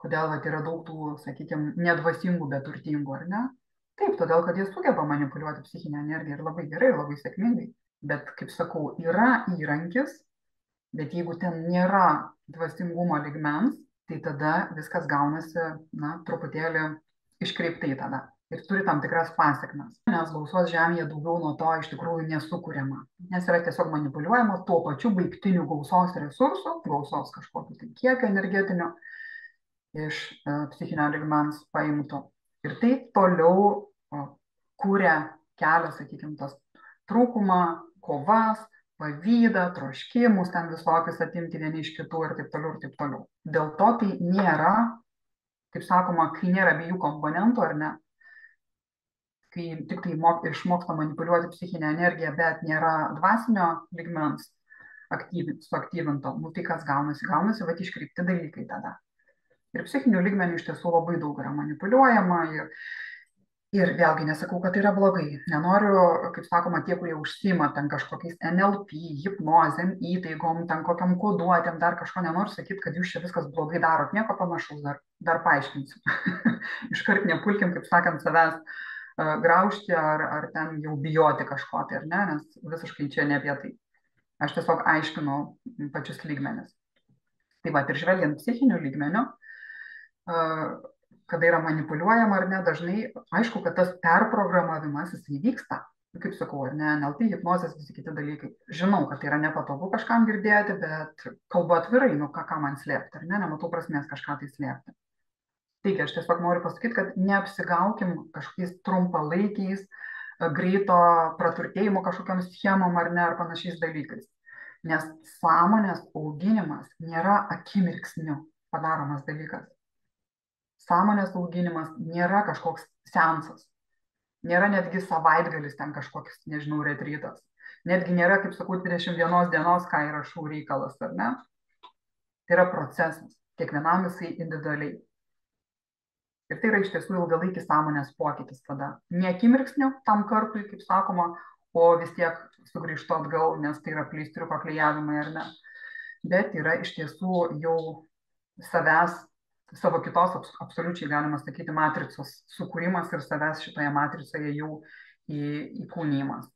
Kodėl vat, yra daug tų, sakykime, nedvasingų, bet turtingų, ar ne? Taip, todėl, kad jie sugeba manipuliuoti psichinę energiją ir labai gerai, ir labai sėkmingai. Bet, kaip sakau, yra įrankis, bet jeigu ten nėra dvasingumo lygmens, tai tada viskas gaunasi, na, truputėlį iškreiptai tada. Ir turi tam tikras pasekmes. Nes gausos žemėje daugiau nuo to iš tikrųjų nesukuriama. Nes yra tiesiog manipuliuojama tuo pačiu baigtiniu gausos resursu, gausos kažkokiu tai kiekiu energetiniu iš psichinio lygmens paimtų. Ir tai toliau kūrė kelią, sakykime, tas trūkumą, kovas, pavydą, troškimus, ten visokius atimti vieni iš kitų ir taip toliau, ir taip toliau. Dėl to tai nėra, kaip sakoma, kai nėra abiejų komponentų, ar ne, kai tik tai išmoksta manipuliuoti psichinę energiją, bet nėra dvasinio lygmens suaktyvinto, nu tai kas gaunasi? Gaunasi, va, iškreipti dalykai tada. Ir psichinių lygmenių iš tiesų labai daug yra manipuliuojama ir vėlgi nesakau, kad tai yra blogai. Nenoriu, kaip sakoma, tie, kurie užsiima ten kažkokiais NLP, hipnozėm, įtaigom, ten kokiam koduotėm, dar kažko nenoriu sakyti, kad jūs čia viskas blogai darot, nieko panašaus, dar paaiškinsiu. Iškart nepulkim, kaip sakant, savęs graužti ar ten jau bijoti kažko, tai ar ne, nes visiškai čia ne apie tai. Aš tiesiog aiškinu pačius lygmenis. Tai va, ir žvelgiant psichinių lygmenių, kada yra manipuliuojama ar ne, dažnai aišku, kad tas perprogramavimas jis vyksta. Kaip sakau, ar ne, NLP, hipnozės, visi kiti dalykai. Žinau, kad tai yra nepatogu kažkam girdėti, bet kalbu atvirai, nu ką man slėpti, ar ne, nematau prasmės kažką tai slėpti. Taigi, aš tiesiog noriu pasakyti, kad neapsigaukim kažkokiais trumpalaikiais, greito praturtėjimo kažkokiam schemom ar ne, ar panašiais dalykais. Nes sąmonės auginimas nėra akimirksniu padaromas dalykas. Sąmonės auginimas nėra kažkoks seansas. Nėra netgi savaitgalis ten kažkoks, nežinau, retrytas. Netgi nėra, kaip sakau, 21 dienos, ką įrašau reikalas, ar ne? Tai yra procesas. Kiekvienam jisai individualiai. Ir tai yra iš tiesų ilgalaikis sąmonės pokytis tada. Ne akimirksniu tam kartui, kaip sakoma, o vis tiek sugrįžtu atgal, nes tai yra pleistriuko klijavimai ar ne. Bet yra iš tiesų jau savęs, savo kitos absoliučiai galima sakyti matricos sukūrimas ir savęs šitoje matricoje jau įkūnymas.